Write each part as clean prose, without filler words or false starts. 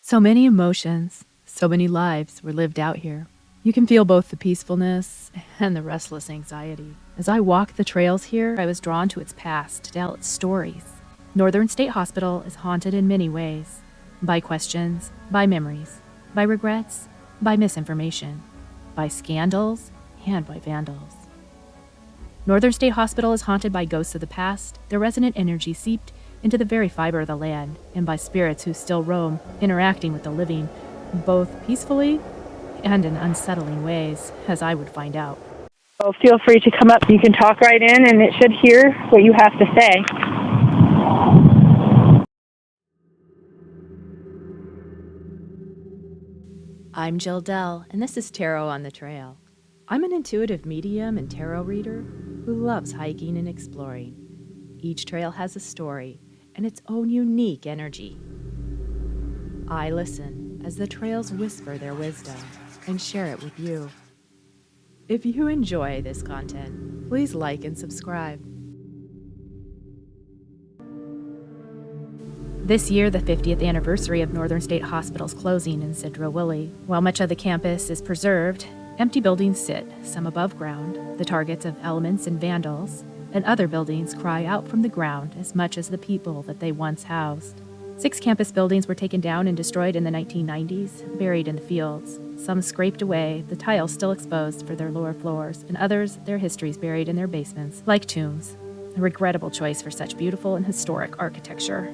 So many emotions, so many lives were lived out here. You can feel both the peacefulness and the restless anxiety. As I walked the trails here, I was drawn to its past, to tell its stories. Northern State Hospital is haunted in many ways. By questions, by memories, by regrets, by misinformation, by scandals, and by vandals. Northern State Hospital is haunted by ghosts of the past, their resonant energy seeped into the very fiber of the land, and by spirits who still roam, interacting with the living, both peacefully and in unsettling ways, as I would find out. So feel free to come up. You can talk right in, and it should hear what you have to say. I'm Jill Dell, and this is Tarot on the Trail. I'm an intuitive medium and tarot reader who loves hiking and exploring. Each trail has a story and its own unique energy. I listen as the trails whisper their wisdom and share it with you. If you enjoy this content, please like and subscribe. This year, the 50th anniversary of Northern State Hospital's closing in Sedro Woolley. While much of the campus is preserved, empty buildings sit, some above ground, the targets of elements and vandals, and other buildings cry out from the ground as much as the people that they once housed. 6 campus buildings were taken down and destroyed in the 1990s, buried in the fields. Some scraped away, the tiles still exposed for their lower floors, and others, their histories buried in their basements, like tombs. A regrettable choice for such beautiful and historic architecture.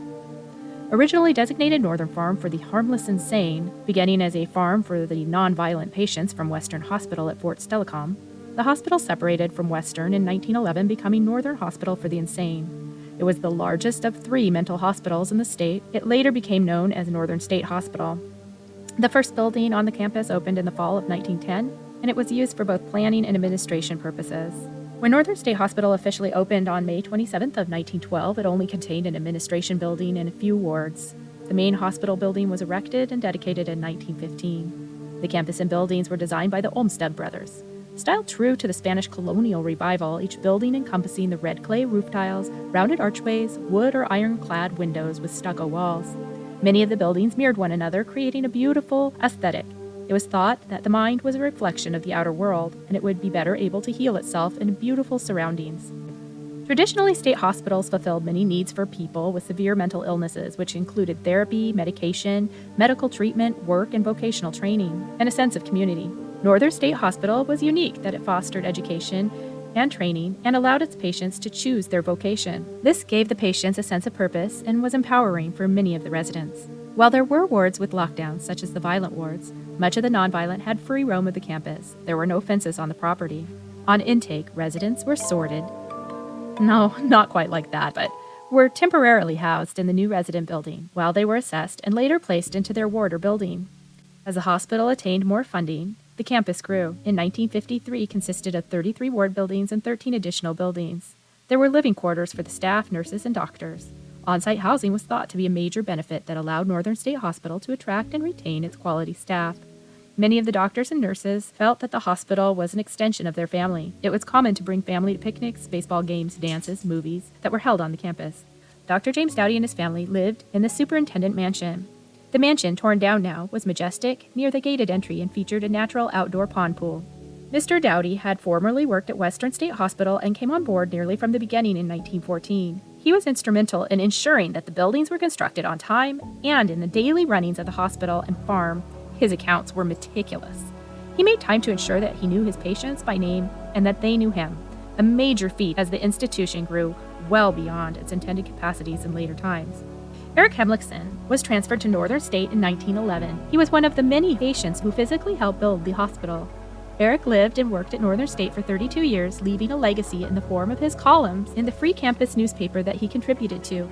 Originally designated Northern Farm for the harmless insane, beginning as a farm for the non-violent patients from Western Hospital at Fort Stelicom, the hospital separated from Western in 1911, becoming Northern Hospital for the Insane. It was the largest of 3 mental hospitals in the state. It later became known as Northern State Hospital. The first building on the campus opened in the fall of 1910, and it was used for both planning and administration purposes. When Northern State Hospital officially opened on May 27th of 1912, it only contained an administration building and a few wards. The main hospital building was erected and dedicated in 1915. The campus and buildings were designed by the Olmsted brothers. Styled true to the Spanish colonial revival, each building encompassing the red clay roof tiles, rounded archways, wood or iron-clad windows with stucco walls. Many of the buildings mirrored one another, creating a beautiful aesthetic. It was thought that the mind was a reflection of the outer world, and it would be better able to heal itself in beautiful surroundings. Traditionally, state hospitals fulfilled many needs for people with severe mental illnesses, which included therapy, medication, medical treatment, work, and vocational training, and a sense of community. Northern State Hospital was unique that it fostered education and training and allowed its patients to choose their vocation. This gave the patients a sense of purpose and was empowering for many of the residents. While there were wards with lockdowns, such as the violent wards, much of the nonviolent had free roam of the campus. There were no fences on the property. On intake, residents were sorted. No, not quite like that, but were temporarily housed in the new resident building while they were assessed and later placed into their ward or building. As the hospital attained more funding, the campus grew. In 1953, consisted of 33 ward buildings and 13 additional buildings. There were living quarters for the staff, nurses, and doctors. On-site housing was thought to be a major benefit that allowed Northern State Hospital to attract and retain its quality staff. Many of the doctors and nurses felt that the hospital was an extension of their family. It was common to bring family to picnics, baseball games, dances, movies that were held on the campus. Dr. James Dowdy and his family lived in the Superintendent Mansion. The mansion, torn down now, was majestic, near the gated entry, and featured a natural outdoor pond pool. Mr. Dowdy had formerly worked at Western State Hospital and came on board nearly from the beginning in 1914. He was instrumental in ensuring that the buildings were constructed on time and in the daily runnings of the hospital and farm. His accounts were meticulous. He made time to ensure that he knew his patients by name and that they knew him, a major feat as the institution grew well beyond its intended capacities in later times. Eric Hemlickson was transferred to Northern State in 1911. He was one of the many patients who physically helped build the hospital. Eric lived and worked at Northern State for 32 years, leaving a legacy in the form of his columns in the free campus newspaper that he contributed to.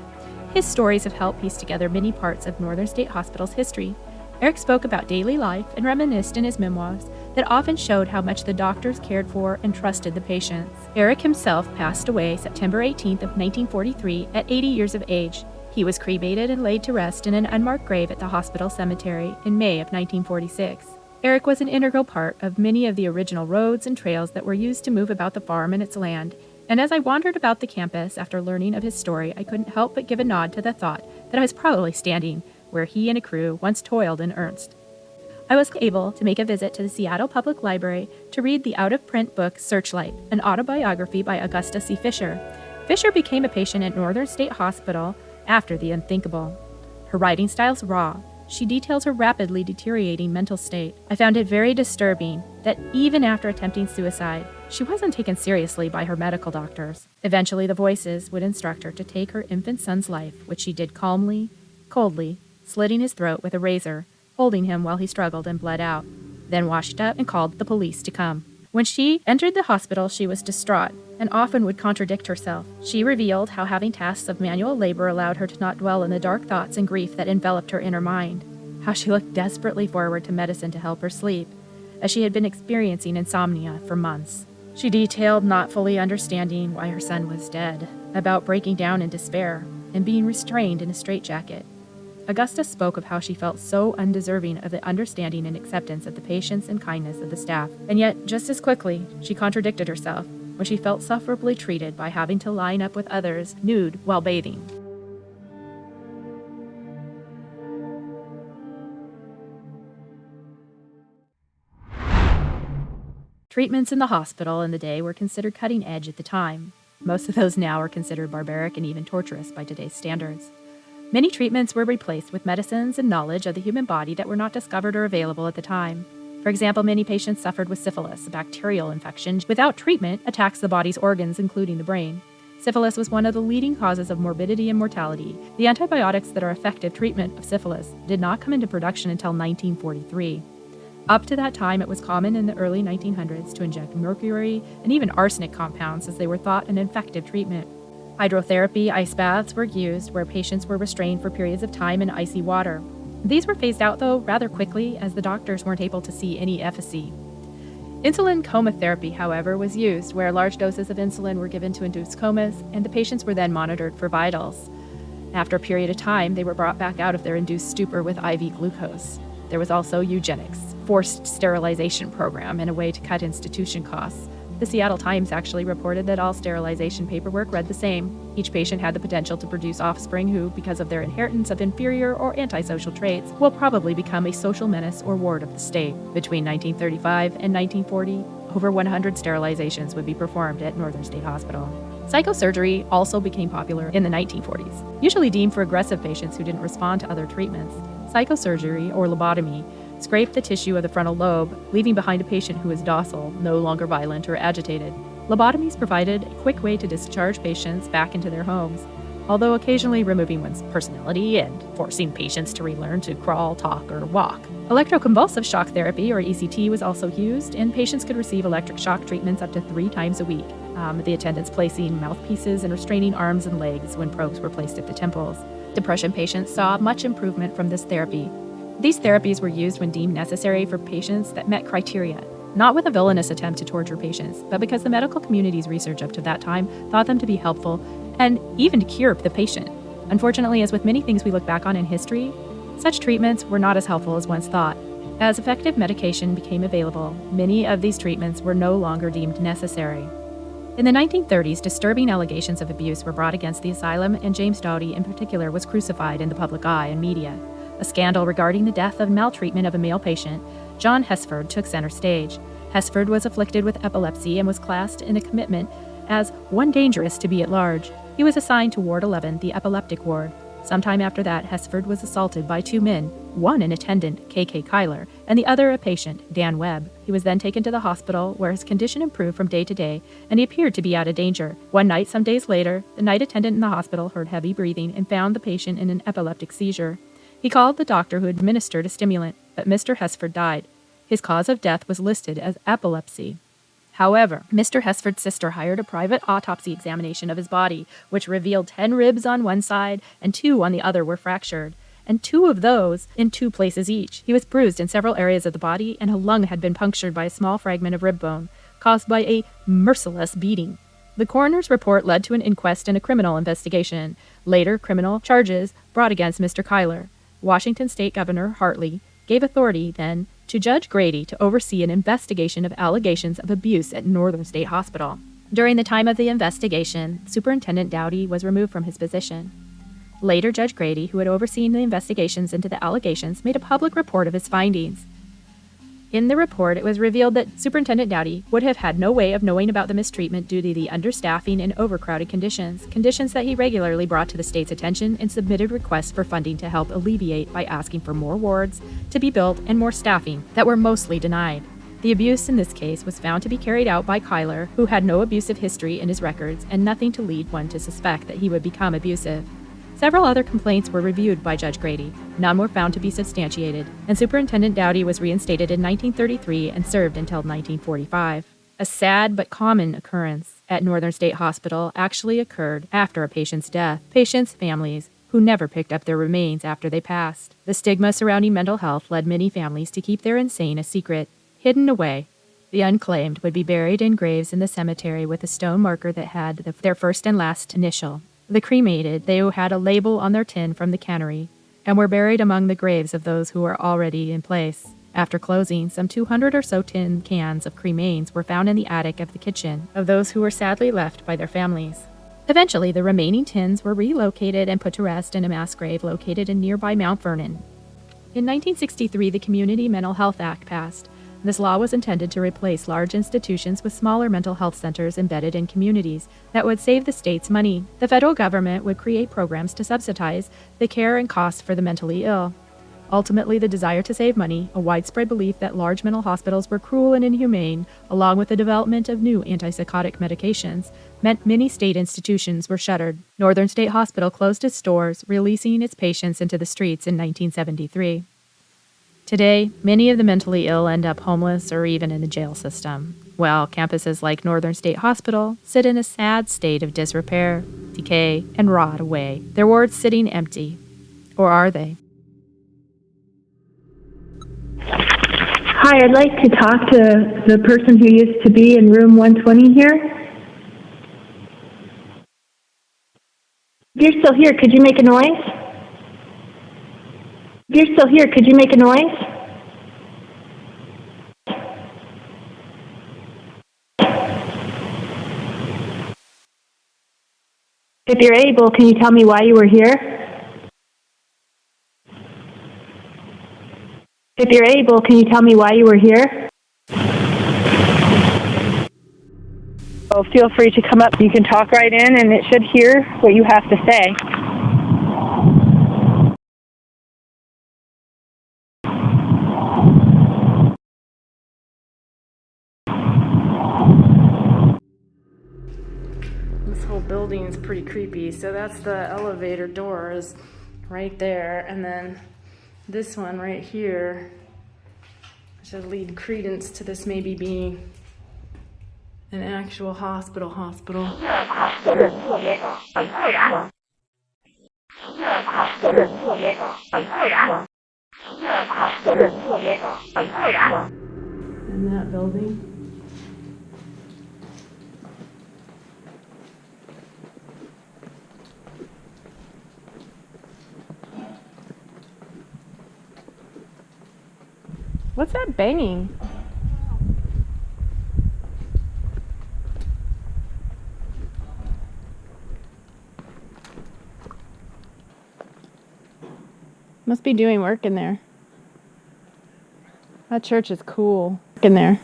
His stories have helped piece together many parts of Northern State Hospital's history. Eric spoke about daily life and reminisced in his memoirs that often showed how much the doctors cared for and trusted the patients. Eric himself passed away September 18th of 1943 at 80 years of age. He was cremated and laid to rest in an unmarked grave at the hospital cemetery in May of 1946. Eric was an integral part of many of the original roads and trails that were used to move about the farm and its land, and as I wandered about the campus after learning of his story, I couldn't help but give a nod to the thought that I was probably standing where he and a crew once toiled in earnest. I was able to make a visit to the Seattle Public Library to read the out-of-print book Searchlight, an autobiography by Augusta C. Fisher. Fisher became a patient at Northern State Hospital after the unthinkable. Her writing style's raw. She details her rapidly deteriorating mental state. I found it very disturbing that even after attempting suicide, she wasn't taken seriously by her medical doctors. Eventually, the voices would instruct her to take her infant son's life, which she did calmly, coldly, slitting his throat with a razor, holding him while he struggled and bled out, then washed up and called the police to come. When she entered the hospital, she was distraught and often would contradict herself. She revealed how having tasks of manual labor allowed her to not dwell in the dark thoughts and grief that enveloped her inner mind, how she looked desperately forward to medicine to help her sleep, as she had been experiencing insomnia for months. She detailed not fully understanding why her son was dead, about breaking down in despair, and being restrained in a straitjacket. Augusta spoke of how she felt so undeserving of the understanding and acceptance of the patience and kindness of the staff, and yet just as quickly she contradicted herself when she felt sufferably treated by having to line up with others nude while bathing. Treatments in the hospital in the day were considered cutting edge at the time. Most of those now are considered barbaric and even torturous by today's standards. Many treatments were replaced with medicines and knowledge of the human body that were not discovered or available at the time. For example, many patients suffered with syphilis, a bacterial infection without treatment attacks the body's organs, including the brain. Syphilis was one of the leading causes of morbidity and mortality. The antibiotics that are effective treatment of syphilis did not come into production until 1943. Up to that time, it was common in the early 1900s to inject mercury and even arsenic compounds as they were thought an effective treatment. Hydrotherapy, ice baths were used where patients were restrained for periods of time in icy water. These were phased out, though, rather quickly as the doctors weren't able to see any efficacy. Insulin coma therapy, however, was used where large doses of insulin were given to induce comas, and the patients were then monitored for vitals. After a period of time, they were brought back out of their induced stupor with IV glucose. There was also eugenics, forced sterilization program, and a way to cut institution costs. The Seattle Times actually reported that all sterilization paperwork read the same. Each patient had the potential to produce offspring who, because of their inheritance of inferior or antisocial traits, will probably become a social menace or ward of the state. Between 1935 and 1940, over 100 sterilizations would be performed at Northern State Hospital. Psychosurgery also became popular in the 1940s, usually deemed for aggressive patients who didn't respond to other treatments. Psychosurgery, or lobotomy, scraped the tissue of the frontal lobe, leaving behind a patient who was docile, no longer violent or agitated. Lobotomies provided a quick way to discharge patients back into their homes, although occasionally removing one's personality and forcing patients to relearn to crawl, talk, or walk. Electroconvulsive shock therapy, or ECT, was also used, and patients could receive electric shock treatments up to 3 times a week, the attendants placing mouthpieces and restraining arms and legs when probes were placed at the temples. Depression patients saw much improvement from this therapy. These therapies were used when deemed necessary for patients that met criteria, not with a villainous attempt to torture patients, but because the medical community's research up to that time thought them to be helpful and even to cure the patient. Unfortunately, as with many things we look back on in history, such treatments were not as helpful as once thought. As effective medication became available, many of these treatments were no longer deemed necessary. In the 1930s, disturbing allegations of abuse were brought against the asylum, and James Doughty in particular was crucified in the public eye and media. A scandal regarding the death and maltreatment of a male patient, John Hesford, took center stage. Hesford was afflicted with epilepsy and was classed in a commitment as one dangerous to be at large. He was assigned to Ward 11, the epileptic ward. Sometime after that, Hesford was assaulted by 2 men, one an attendant, K.K. Kyler, and the other a patient, Dan Webb. He was then taken to the hospital, where his condition improved from day to day, and he appeared to be out of danger. One night, some days later, the night attendant in the hospital heard heavy breathing and found the patient in an epileptic seizure. He called the doctor who administered a stimulant, but Mr. Hesford died. His cause of death was listed as epilepsy. However, Mr. Hesford's sister hired a private autopsy examination of his body, which revealed 10 ribs on one side and 2 on the other were fractured, and 2 of those in 2 places each. He was bruised in several areas of the body, and a lung had been punctured by a small fragment of rib bone, caused by a merciless beating. The coroner's report led to an inquest and a criminal investigation. Later, criminal charges brought against Mr. Kyler. Washington State Governor Hartley gave authority then to Judge Grady to oversee an investigation of allegations of abuse at Northern State Hospital. During the time of the investigation, Superintendent Doughty was removed from his position. Later, Judge Grady, who had overseen the investigations into the allegations, made a public report of his findings. In the report, it was revealed that Superintendent Dowdy would have had no way of knowing about the mistreatment due to the understaffing and overcrowded conditions that he regularly brought to the state's attention and submitted requests for funding to help alleviate by asking for more wards to be built and more staffing that were mostly denied. The abuse in this case was found to be carried out by Kyler, who had no abusive history in his records and nothing to lead one to suspect that he would become abusive. Several other complaints were reviewed by Judge Grady. None were found to be substantiated, and Superintendent Dowdy was reinstated in 1933 and served until 1945. A sad but common occurrence at Northern State Hospital actually occurred after a patient's death. Patients' families who never picked up their remains after they passed. The stigma surrounding mental health led many families to keep their insane a secret, hidden away. The unclaimed would be buried in graves in the cemetery with a stone marker that had their first and last initial. The cremated, they had a label on their tin from the cannery, and were buried among the graves of those who were already in place. After closing, some 200 or so tin cans of cremains were found in the attic of the kitchen of those who were sadly left by their families. Eventually, the remaining tins were relocated and put to rest in a mass grave located in nearby Mount Vernon. In 1963, the Community Mental Health Act passed. This law was intended to replace large institutions with smaller mental health centers embedded in communities that would save the state's money. The federal government would create programs to subsidize the care and costs for the mentally ill. Ultimately, the desire to save money, a widespread belief that large mental hospitals were cruel and inhumane, along with the development of new antipsychotic medications, meant many state institutions were shuttered. Northern State Hospital closed its doors, releasing its patients into the streets in 1973. Today, many of the mentally ill end up homeless or even in the jail system, while campuses like Northern State Hospital sit in a sad state of disrepair, decay, and rot away, their wards sitting empty. Or are they? Hi, I'd like to talk to the person who used to be in room 120 here. If you're still here, could you make a noise? If you're still here, could you make a noise? If you're able, can you tell me why you were here? If you're able, can you tell me why you were here? Oh, feel free to come up. You can talk right in, and it should hear what you have to say. This whole building is pretty creepy. So that's the elevator doors right there, and then this one right here should lead credence to this maybe being an actual hospital. In that building. What's that banging? Must be doing work in there. That church is cool. In there.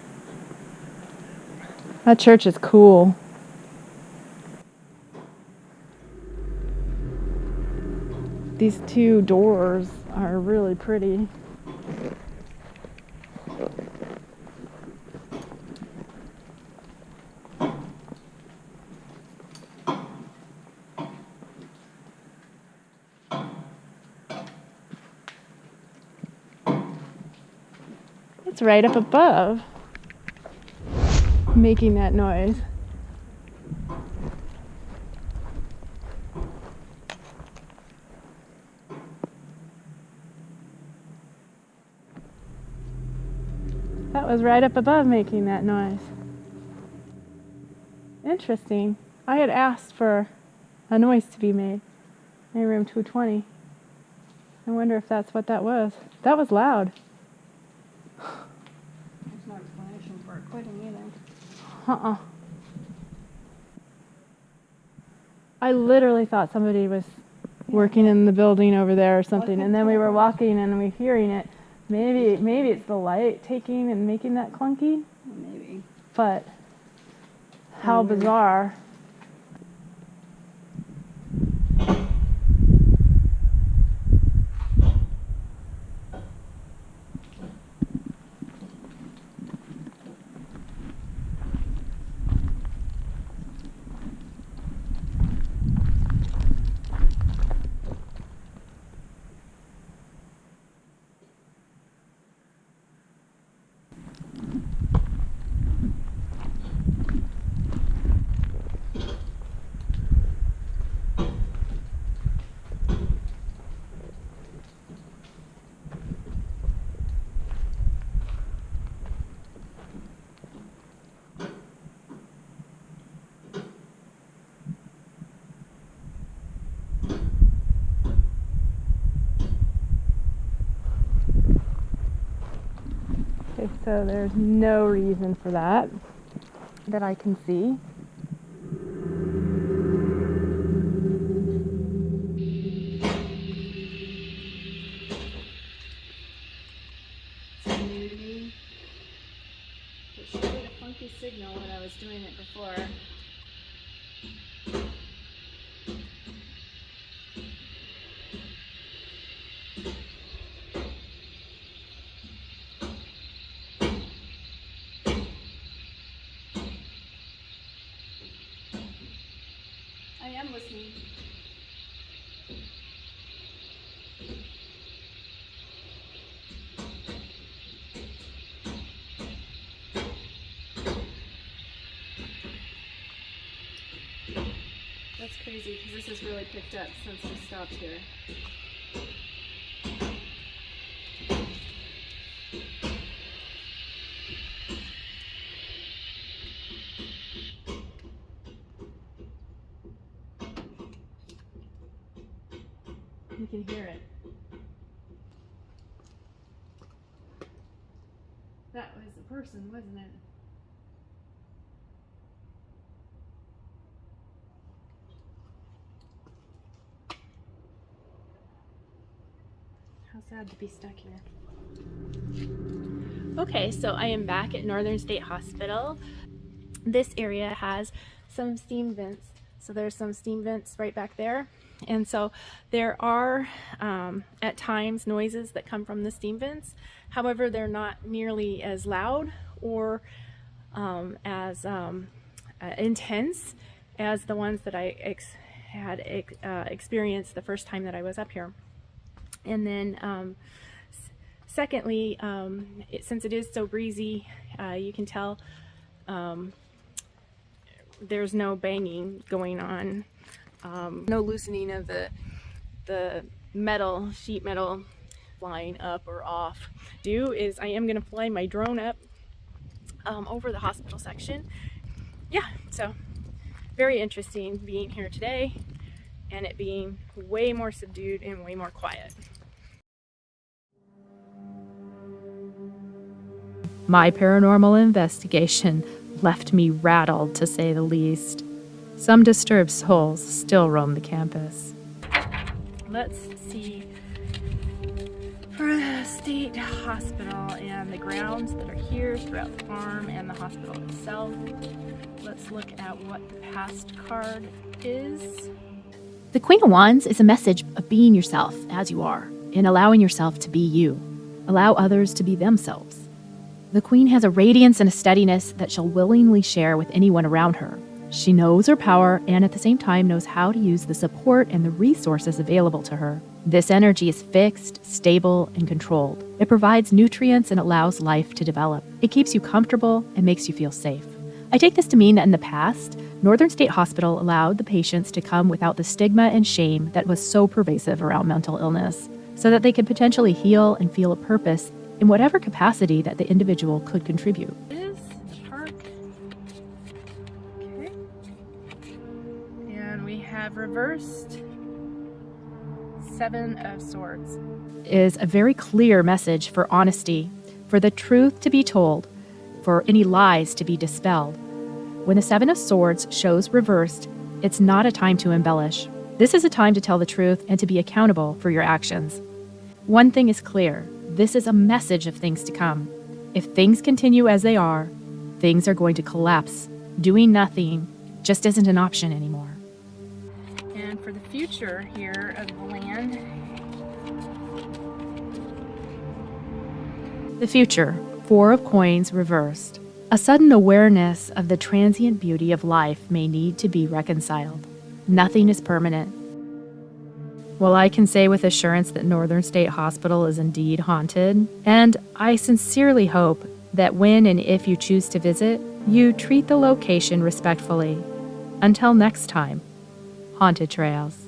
That church is cool. These two doors are really pretty. It's right up above, making that noise. That was right up above making that noise. Interesting. I had asked for a noise to be made in room 220. I wonder if that's what that was. That was loud. There's no explanation for it quitting either. I literally thought somebody was working in the building over there or something. And then we were walking and we hearing it. Maybe it's the light taking and making that clunky. Maybe. But how bizarre. Okay, so there's no reason for that I can see. It showed a funky signal when I was doing it before. I am listening. That's crazy because this has really picked up since we stopped here. You can hear it. That was the person, wasn't it? How sad to be stuck here. Okay, so I am back at Northern State Hospital. This area has some steam vents. So there's some steam vents right back there. And so there are at times noises that come from the steam vents. However, they're not nearly as loud or as intense as the ones that I had experienced the first time that I was up here. And then secondly, since it is so breezy, you can tell there's no banging going on. No loosening of the metal, sheet metal flying up or off. I am going to fly my drone up over the hospital section. Yeah, so very interesting being here today and it being way more subdued and way more quiet. My paranormal investigation left me rattled, to say the least. Some disturbed souls still roam the campus. Let's see for the state hospital and the grounds that are here throughout the farm and the hospital itself. Let's look at what the past card is. The Queen of Wands is a message of being yourself as you are and allowing yourself to be you. Allow others to be themselves. The Queen has a radiance and a steadiness that she'll willingly share with anyone around her. She knows her power and at the same time knows how to use the support and the resources available to her. This energy is fixed, stable, and controlled. It provides nutrients and allows life to develop. It keeps you comfortable and makes you feel safe. I take this to mean that in the past, Northern State Hospital allowed the patients to come without the stigma and shame that was so pervasive around mental illness, so that they could potentially heal and feel a purpose in whatever capacity that the individual could contribute. Is the park. Okay. And we have reversed 7 of Swords. Is a very clear message for honesty, for the truth to be told, for any lies to be dispelled. When the 7 of Swords shows reversed, it's not a time to embellish. This is a time to tell the truth and to be accountable for your actions. One thing is clear. This is a message of things to come. If things continue as they are, things are going to collapse. Doing nothing just isn't an option anymore. And for the future here of the land, The future, 4 of coins reversed. A sudden awareness of the transient beauty of life may need to be reconciled. Nothing is permanent. Well, I can say with assurance that Northern State Hospital is indeed haunted, and I sincerely hope that when and if you choose to visit, you treat the location respectfully. Until next time, Haunted Trails.